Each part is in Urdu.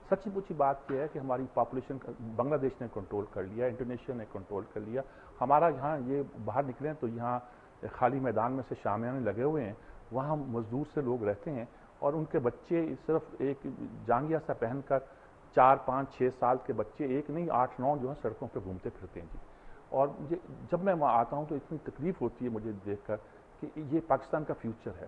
سچی پوچھی بات یہ ہے کہ ہماری پاپولیشن بنگلہ دیش نے کنٹرول کر لیا، انڈونیشیا نے کنٹرول کر لیا. ہمارا یہاں یہ باہر نکلیں تو یہاں خالی میدان میں سے شامیانے لگے ہوئے ہیں، وہاں مزدور سے لوگ رہتے ہیں اور ان کے بچے صرف ایک جانگیہ سا پہن کر 4 5 6 سال کے بچے، ایک نہیں 8 9 جو ہیں سڑکوں پہ گھومتے پھرتے ہیں جی. اور مجھے جب میں وہاں آتا ہوں تو اتنی تکلیف ہوتی ہے مجھے دیکھ کر کہ یہ پاکستان کا فیوچر ہے،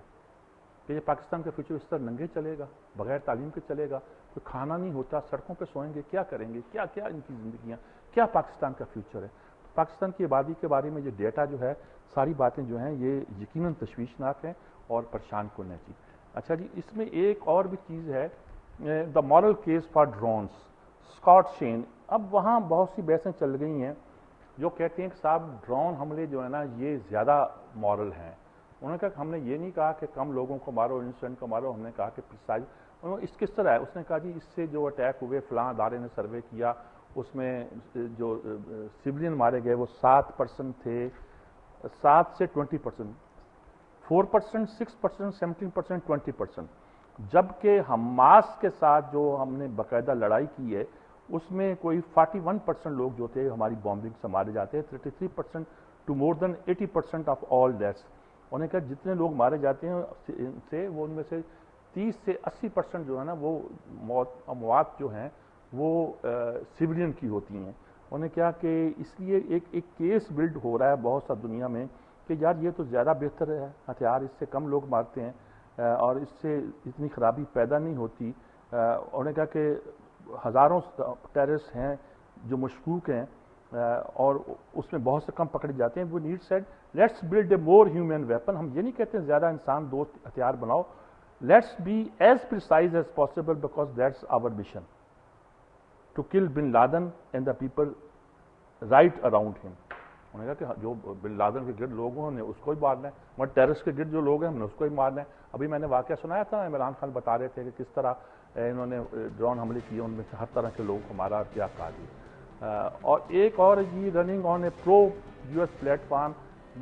کہ یہ پاکستان کا فیوچر اس طرح ننگے چلے گا، بغیر تعلیم کے چلے گا، کوئی کھانا نہیں ہوتا، سڑکوں پہ سوئیں گے، کیا کریں گے، کیا کیا ان کی زندگیاں، کیا پاکستان کا فیوچر ہے. پاکستان کی آبادی کے بارے میں یہ ڈیٹا جو ہے، ساری باتیں جو ہیں یہ یقیناً تشویشناک ہیں اور پریشان کن ہیں جی. اچھا جی، اس میں ایک اور بھی چیز ہے، the moral case for drones, Scott شین. اب وہاں بہت سی بحثیں چل گئی ہیں جو کہتے ہیں کہ صاحب ڈرون حملے جو ہے نا یہ زیادہ مورل ہیں. انہوں نے کہا کہ ہم نے یہ نہیں کہا کہ کم لوگوں کو مارو، انسیڈنٹ کو مارو، ہم نے کہا کہ پریسائز. اس کس طرح ہے؟ اس نے کہا جی اس سے جو اٹیک ہوئے فلاں ادارے نے سروے کیا، اس میں جو سویلین مارے گئے وہ 7% تھے، 7 سے 20%، 4%، 6%، 17%، 20%. جبکہ حماس کے ساتھ جو ہم نے باقاعدہ لڑائی کی ہے اس میں کوئی 41% لوگ جو تھے ہماری بامبنگ سے مارے جاتے ہیں، 33% to more than 80% of all deaths. انہوں نے کہا جتنے لوگ مارے جاتے ہیں وہ ان میں سے 30 سے 80% جو ہے نا وہ اموات جو ہیں وہ سویلین کی ہوتی ہیں. انہوں نے کہا کہ اس لیے ایک کیس بلڈ ہو رہا ہے بہت سا دنیا میں کہ یار یہ تو زیادہ بہتر ہے ہتھیار، اس سے کم لوگ مارتے ہیں اور اس سے اتنی خرابی پیدا نہیں ہوتی. انہوں نے کہا کہ ہزاروں ٹیررسٹ ہیں جو مشکوک ہیں اور اس میں بہت سے کم پکڑے جاتے ہیں. وہ need said let's build a more human weapon. ہم یہ نہیں کہتے ہیں زیادہ انسان دوست ہتھیار بناؤ، let's be as precise as possible because that's our mission to kill bin Laden and the people right around him. انہوں نے کہا کہ جو بن لادن کے گرد لوگ ہیں ہم نے اس کو ہی مارنا ہے، مگر ٹیررسٹ کے گرد جو لوگ ہیں ہم نے اس کو ہی مارنا ہے. ابھی میں نے واقعہ سنایا تھا، عمران خان بتا رہے تھے کہ کس طرح انہوں نے ڈرون حملے کیے، ان میں سے ہر طرح کے لوگوں کو مارا، کیا کہا جی. اور ایک اور جی running on a pro U S platform,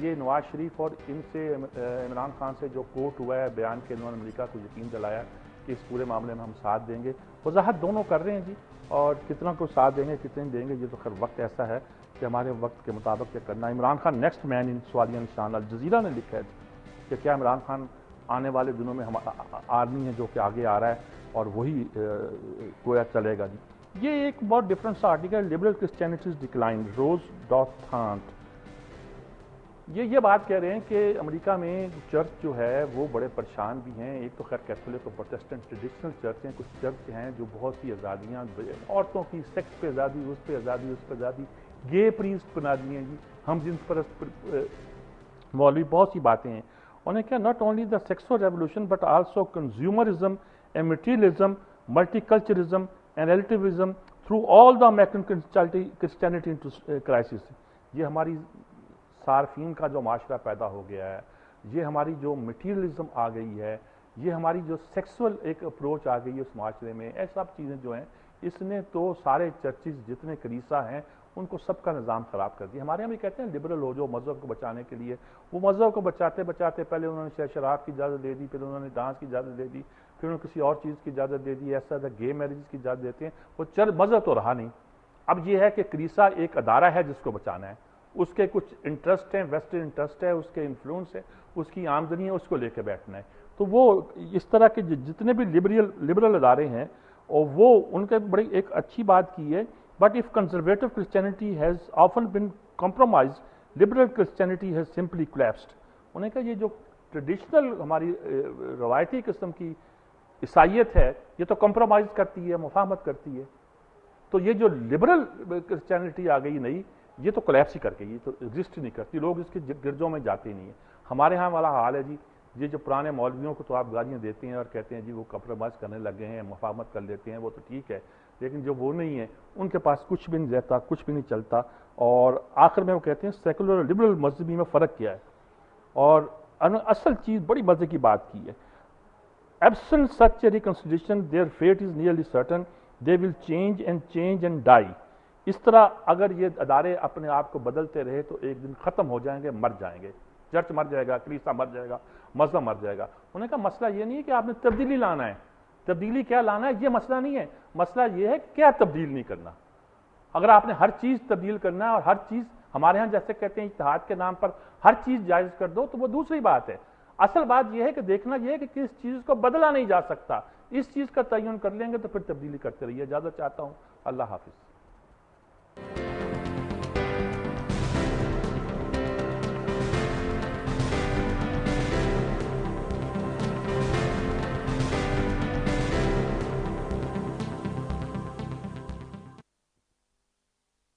یہ نواز شریف اور ان سے عمران خان سے جو کوٹ ہوا ہے بیان کے انہوں نے امریکہ کو یقین دلایا کہ اس پورے معاملے میں ہم ساتھ دیں گے. وضاحت دونوں کر رہے ہیں جی، اور کتنا کو ساتھ دیں گے کتنے دیں گے یہ تو خیر وقت ایسا ہے کہ ہمارے وقت کے مطابق یہ کرنا. عمران خان نیکسٹ مین ان سوالیہ نشان. الجزیرہ نے لکھا ہے کہ کیا عمران خان آنے والے دنوں میں ہم آرمی ہے جو کہ آگے آ رہا ہے اور وہی گویا چلے گا جی. یہ ایک بہت ڈفرنٹ سا آرٹیکل، لبرل کرسچینٹیز ڈکلائن، روز ڈاٹھانٹ. یہ بات کہہ رہے ہیں کہ امریکہ میں چرچ جو ہے وہ بڑے پریشان بھی ہیں. ایک تو خیر کیتھولک اور پروٹسٹنٹ ٹریڈیشنل چرچ ہیں، کچھ چرچ ہیں جو بہت سی آزادیاں، عورتوں کی سیکس پہ آزادی، اس پہ آزادی، اس پہ آزادی، گے پریسٹ بنا دی ہیں جی، ہم جنس پرست مولوی، بہت سی باتیں ہیں. انہوں نے کہا not only the sexual revolution but also consumerism and materialism, multiculturalism and relativism throw all the American Christianity into crisis. یہ ہماری صارفین کا جو معاشرہ پیدا ہو گیا ہے، یہ ہماری جو مٹیریلزم آ گئی ہے، یہ ہماری جو سیکسول ایک اپروچ آ گئی ہے اس معاشرے میں، یہ سب چیزیں جو ہیں اس نے تو سارے چرچز جتنے کلیسا ہیں ان کو سب کا نظام خراب کر دیا. ہمارے یہاں بھی کہتے ہیں لبرل ہو جو مذہب کو بچانے کے لیے، وہ مذہب کو بچاتے بچاتے پہلے انہوں نے شراب کی اجازت دے دی، پھر انہوں نے ڈانس کی اجازت دے دی، پھر انہوں نے کسی اور چیز کی اجازت دے دی، ایسا گے میرجز کی اجازت دیتے ہیں. وہ مذہب تو رہا نہیں. اب یہ ہے کہ کلیسا ایک ادارہ ہے جس کو بچانا ہے، اس کے کچھ انٹرسٹ ہیں، ویسٹرن انٹرسٹ ہے، اس کے انفلوئنس ہے، اس کی آمدنی ہے، اس کو لے کے بیٹھنا ہے. تو وہ اس طرح کے جتنے بھی لبرل ادارے ہیں اور وہ ان کے بڑی ایک اچھی بات کی ہے. But if conservative Christianity has often been compromise, liberal Christianity has simply collapsed. انہوں نے کہا یہ جو ٹریڈیشنل ہماری روایتی قسم کی عیسائیت ہے یہ تو کمپرومائز کرتی ہے، مفاہمت کرتی ہے. تو یہ جو لبرل کرسچینٹی آ گئی نہیں، یہ تو کولیپس ہی کر گئی، یہ تو ایگزسٹ ہی نہیں کرتی، لوگ اس کے گرجوں میں جاتے ہی نہیں ہیں. ہمارے ہاں والا حال ہے جی. یہ جو پرانے مولویوں کو تو آپ گالیاں دیتے ہیں اور کہتے ہیں جی وہ کمپرومائز کرنے لگے ہیں، مفاہمت کر لیتے ہیں، وہ تو ٹھیک ہے، لیکن جو وہ نہیں ہے ان کے پاس کچھ بھی نہیں رہتا، کچھ بھی نہیں چلتا. اور آخر میں وہ کہتے ہیں سیکولر اور لبرل مذہبی میں فرق کیا ہے. اور اصل چیز بڑی مزے کی بات کی ہے، absent such a reconciliation their fate is nearly certain they will change and die. اس طرح اگر یہ ادارے اپنے آپ کو بدلتے رہے تو ایک دن ختم ہو جائیں گے، مر جائیں گے. چرچ مر جائے گا، کلیسا مر جائے گا، مذہب مر جائے گا. انہوں نے کہا مسئلہ یہ نہیں ہے کہ آپ نے تبدیلی لانا ہے، تبدیلی کیا لانا ہے یہ مسئلہ نہیں ہے، مسئلہ یہ ہے کہ کیا تبدیل نہیں کرنا۔ اگر آپ نے ہر چیز تبدیل کرنا ہے اور ہر چیز ہمارے ہاں جیسے کہتے ہیں اتحاد کے نام پر ہر چیز جائز کر دو تو وہ دوسری بات ہے۔ اصل بات یہ ہے کہ دیکھنا یہ ہے کہ کس چیز کو بدلا نہیں جا سکتا، اس چیز کا تعین کر لیں گے تو پھر تبدیلی کرتے رہیے۔ اجازت چاہتا ہوں، اللہ حافظ۔